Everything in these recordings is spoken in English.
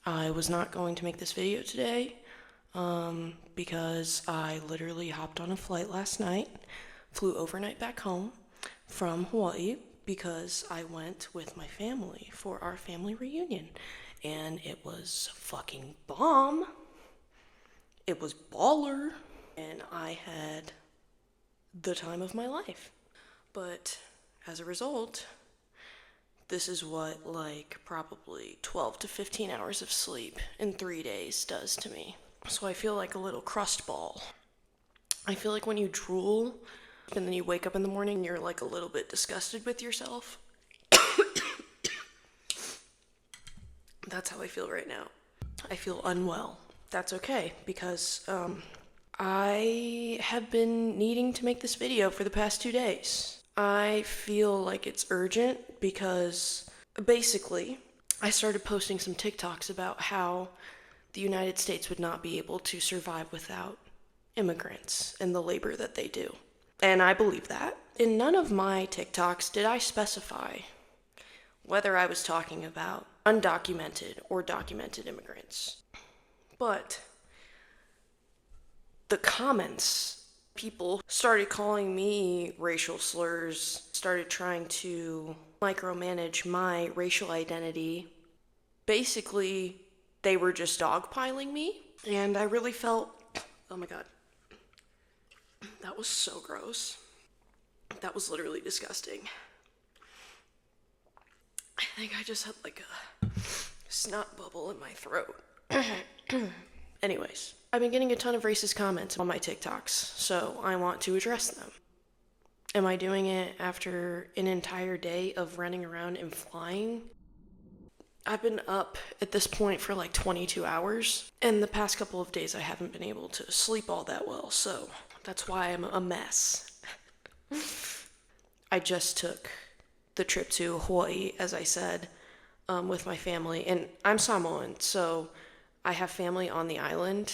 I was not going to make this video today because I literally hopped on a flight last night, flew overnight back home from Hawaii because I went with my family for our family reunion, and it was fucking bomb. It was baller, and I had the time of my life. But as a result, this is what probably 12 to 15 hours of sleep in 3 days does to me. So I feel like a little crust ball. I feel like when you drool and then you wake up in the morning, you're like a little bit disgusted with yourself. That's how I feel right now. I feel unwell. That's okay, because I have been needing to make this video for the past 2 days. I feel like it's urgent because basically I started posting some TikToks about how the United States would not be able to survive without immigrants and the labor that they do. And I believe that. In none of my TikToks did I specify whether I was talking about undocumented or documented immigrants. But the comments, people started calling me racial slurs, started trying to micromanage my racial identity. Basically, they were just dogpiling me, and I really felt, oh my god, that was so gross. That was literally disgusting. I think I just had like a snot bubble in my throat. Anyways, I've been getting a ton of racist comments on my TikToks, so I want to address them. Am I doing it after an entire day of running around and flying? I've been up at this point for like 22 hours, and the past couple of days I haven't been able to sleep all that well, so that's why I'm a mess. I just took the trip to Hawaii, as I said, with my family, and I'm Samoan, so I have family on the island,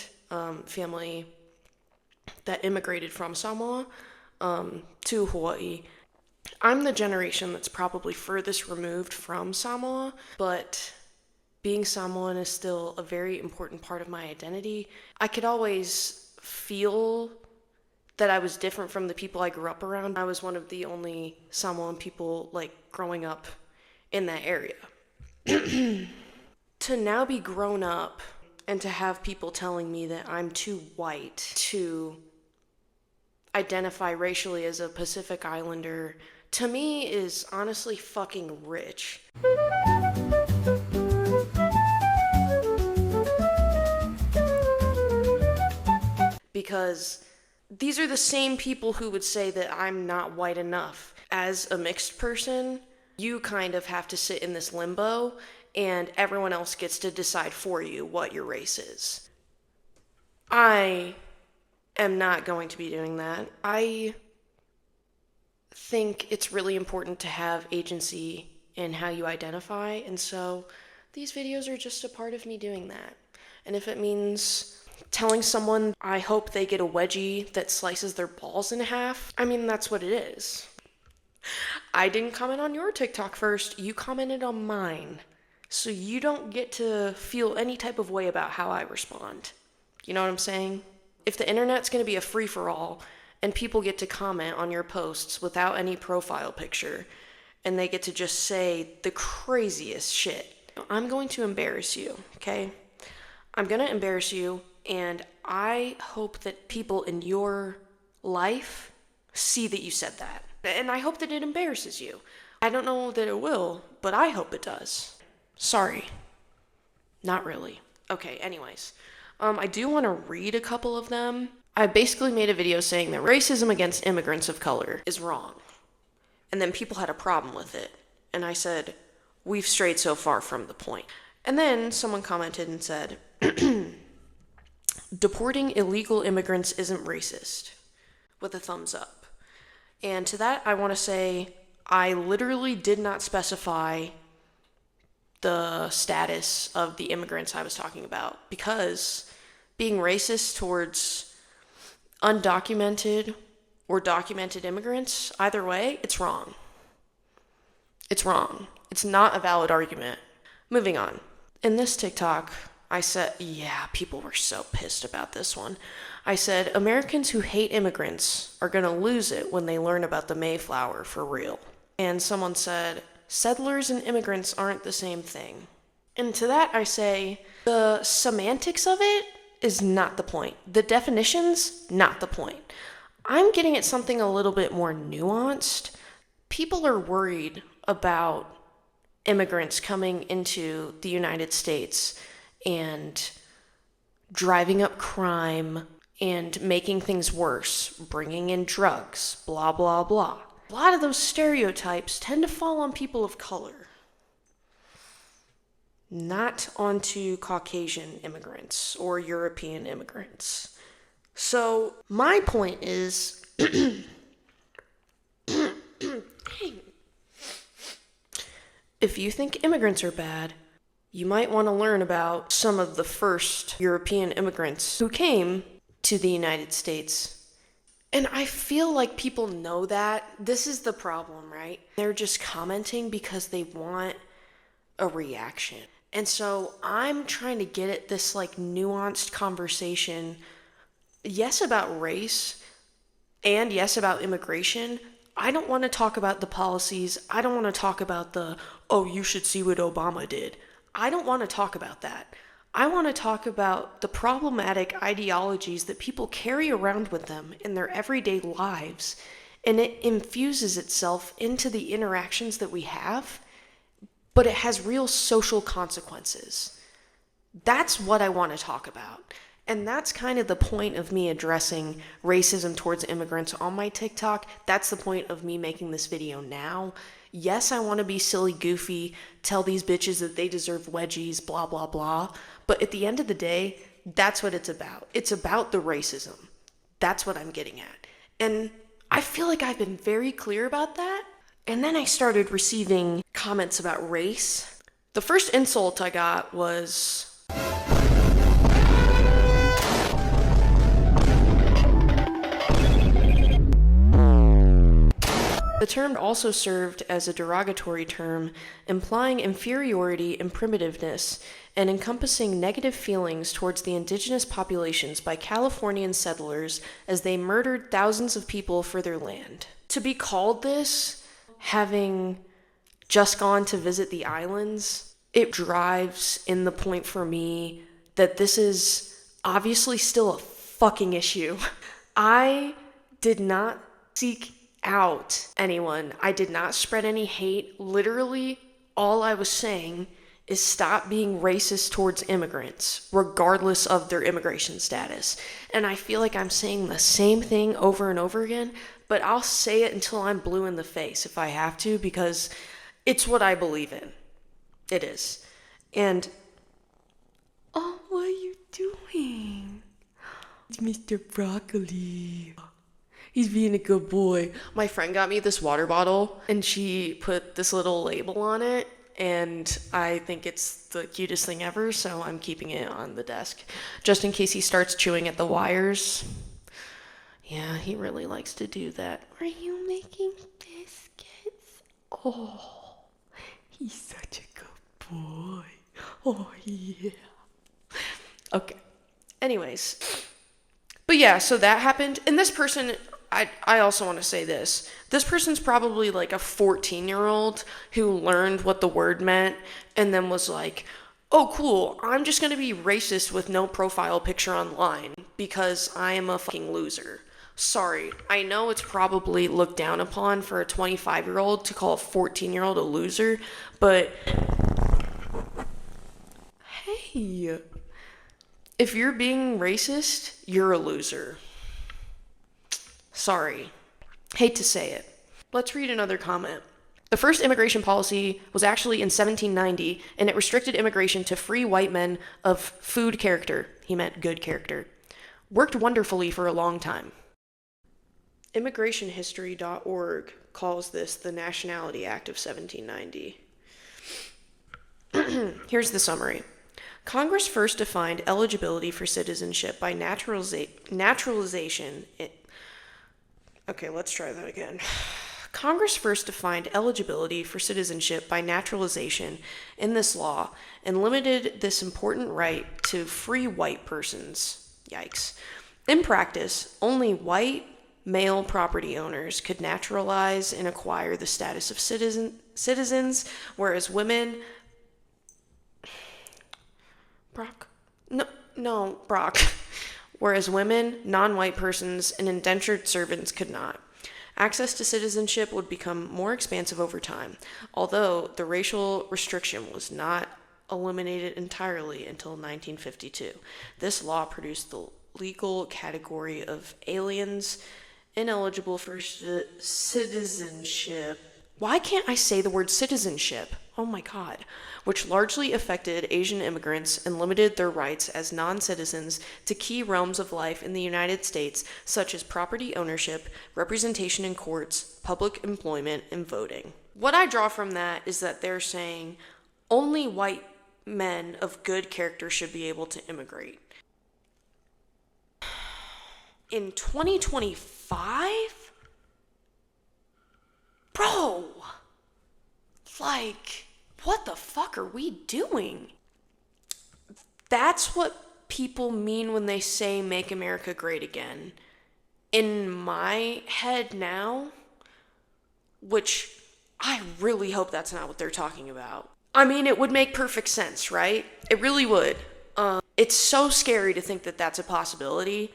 family that immigrated from Samoa to Hawaii. I'm the generation that's probably furthest removed from Samoa, but being Samoan is still a very important part of my identity. I could always feel that I was different from the people I grew up around. I was one of the only Samoan people growing up in that area. To now be grown up and to have people telling me that I'm too white to identify racially as a Pacific Islander, to me is honestly fucking rich. Because these are the same people who would say that I'm not white enough. As a mixed person, you kind of have to sit in this limbo, and everyone else gets to decide for you what your race is. I am not going to be doing that. I think it's really important to have agency in how you identify, and so these videos are just a part of me doing that. And if it means telling someone I hope they get a wedgie that slices their balls in half, I mean, that's what it is. I didn't comment on your TikTok first, you commented on mine. So you don't get to feel any type of way about how I respond. You know what I'm saying? If the internet's gonna be a free-for-all and people get to comment on your posts without any profile picture and they get to just say the craziest shit, I'm going to embarrass you, okay? I'm gonna embarrass you, and I hope that people in your life see that you said that. And I hope that it embarrasses you. I don't know that it will, but I hope it does. Sorry. Not really. Okay, anyways. I do want to read a couple of them. I basically made a video saying that racism against immigrants of color is wrong. And then people had a problem with it. And I said, we've strayed so far from the point. And then someone commented and said, deporting illegal immigrants isn't racist, with a thumbs up. And to that, I want to say, I literally did not specify the status of the immigrants I was talking about, because being racist towards undocumented or documented immigrants, either way, it's wrong. It's wrong. It's not a valid argument. Moving on. In this TikTok, I said, yeah, people were so pissed about this one. I said, Americans who hate immigrants are going to lose it when they learn about the Mayflower for real. And someone said, settlers and immigrants aren't the same thing. And to that I say, the semantics of it is not the point. The definitions, not the point. I'm getting at something a little bit more nuanced. People are worried about immigrants coming into the United States and driving up crime and making things worse, bringing in drugs, blah, blah, blah. A lot of those stereotypes tend to fall on people of color, not onto Caucasian immigrants or European immigrants. So my point is, if you think immigrants are bad, you might want to learn about some of the first European immigrants who came to the United States. And I feel like people know that. This is the problem, right? They're just commenting because they want a reaction. And so I'm trying to get at this like nuanced conversation, yes, about race and yes, about immigration. I don't want to talk about the policies. I don't want to talk about oh, you should see what Obama did. I don't want to talk about that. I want to talk about the problematic ideologies that people carry around with them in their everyday lives, and it infuses itself into the interactions that we have, but it has real social consequences. That's what I want to talk about. And that's kind of the point of me addressing racism towards immigrants on my TikTok. That's the point of me making this video now. Yes, I want to be silly, goofy, tell these bitches that they deserve wedgies, blah, blah, blah. But at the end of the day, that's what it's about. It's about the racism. That's what I'm getting at. And I feel like I've been very clear about that. And then I started receiving comments about race. The first insult I got was, the term also served as a derogatory term, implying inferiority and primitiveness, and encompassing negative feelings towards the indigenous populations by Californian settlers as they murdered thousands of people for their land. To be called this, having just gone to visit the islands, it drives in the point for me that this is obviously still a fucking issue. I did not seek out anyone. I did not spread any hate. Literally, all I was saying is stop being racist towards immigrants, regardless of their immigration status. And I feel like I'm saying the same thing over and over again, but I'll say it until I'm blue in the face if I have to, because it's what I believe in. It is. And, oh, what are you doing? It's Mr. Broccoli. He's being a good boy. My friend got me this water bottle, and she put this little label on it, and I think it's the cutest thing ever, so I'm keeping it on the desk, just in case he starts chewing at the wires. Yeah, he really likes to do that. Are you making biscuits? Oh, he's such a good boy. Oh, yeah. Okay. Anyways. But yeah, so that happened, and this person, I also want to say this. This person's probably like a 14-year-old who learned what the word meant and then was like, oh, cool, I'm just going to be racist with no profile picture online because I am a fucking loser. Sorry, I know it's probably looked down upon for a 25-year-old to call a 14-year-old a loser, but hey, if you're being racist, you're a loser. Sorry. Hate to say it. Let's read another comment. The first immigration policy was actually in 1790, and it restricted immigration to free white men of food character. He meant good character. Worked wonderfully for a long time. Immigrationhistory.org calls this the Nationality Act of 1790. Here's the summary. Congress first defined eligibility for citizenship by naturalization. Okay, let's try that again. Congress first defined eligibility for citizenship by naturalization in this law and limited this important right to free white persons. Yikes. In practice, only white male property owners could naturalize and acquire the status of citizens, whereas women... Brock. Whereas women, non-white persons, and indentured servants could not. Access to citizenship would become more expansive over time, although the racial restriction was not eliminated entirely until 1952. This law produced the legal category of aliens ineligible for citizenship. Why can't I say the word citizenship? Oh my God. Which largely affected Asian immigrants and limited their rights as non-citizens to key realms of life in the United States, such as property ownership, representation in courts, public employment, and voting. What I draw from that is that they're saying only white men of good character should be able to immigrate. In 2025? Bro! Like... what the fuck are we doing? That's what people mean when they say make America great again. In my head now, which I really hope that's not what they're talking about. I mean, it would make perfect sense, right? It really would. It's so scary to think that that's a possibility.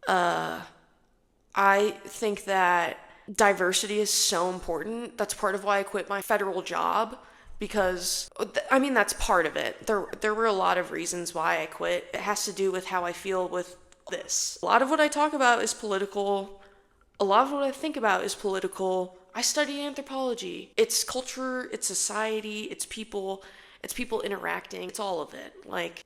I think that diversity is so important. That's part of why I quit my federal job. Because, I mean, that's part of it. There were a lot of reasons why I quit. It has to do with how I feel with this. A lot of what I talk about is political. A lot of what I think about is political. I study anthropology. It's culture, it's society, it's people interacting. It's all of it. Like,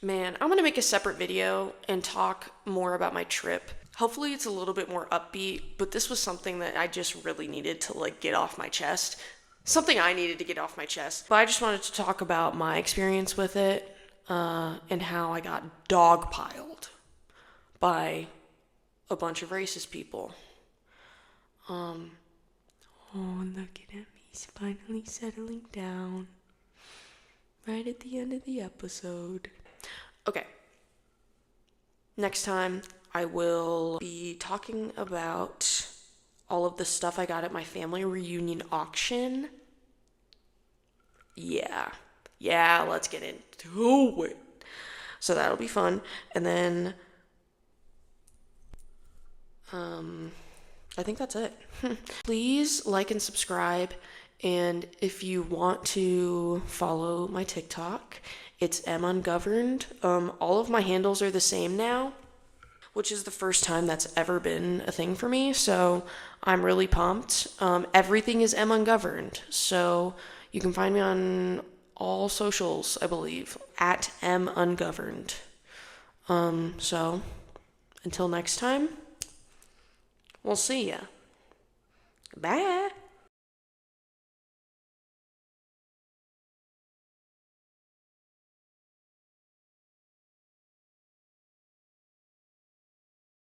man, I'm gonna make a separate video and talk more about my trip. Hopefully it's a little bit more upbeat, but this was something that I just really needed to, like, get off my chest. Something I needed to get off my chest. But I just wanted to talk about my experience with it, and how I got dogpiled by a bunch of racist people. Oh, look at him. He's finally settling down. Right at the end of the episode. Okay. Next time, I will be talking about all of the stuff I got at my family reunion auction. Yeah, let's get into it. So that'll be fun. And then, I think that's it. Please like and subscribe. And if you want to follow my TikTok, it's mungoverned. All of my handles are the same now, which is the first time that's ever been a thing for me. So I'm really pumped. Everything is mungoverned. So you can find me on all socials, I believe, at mungoverned. So until next time, we'll see ya. Bye.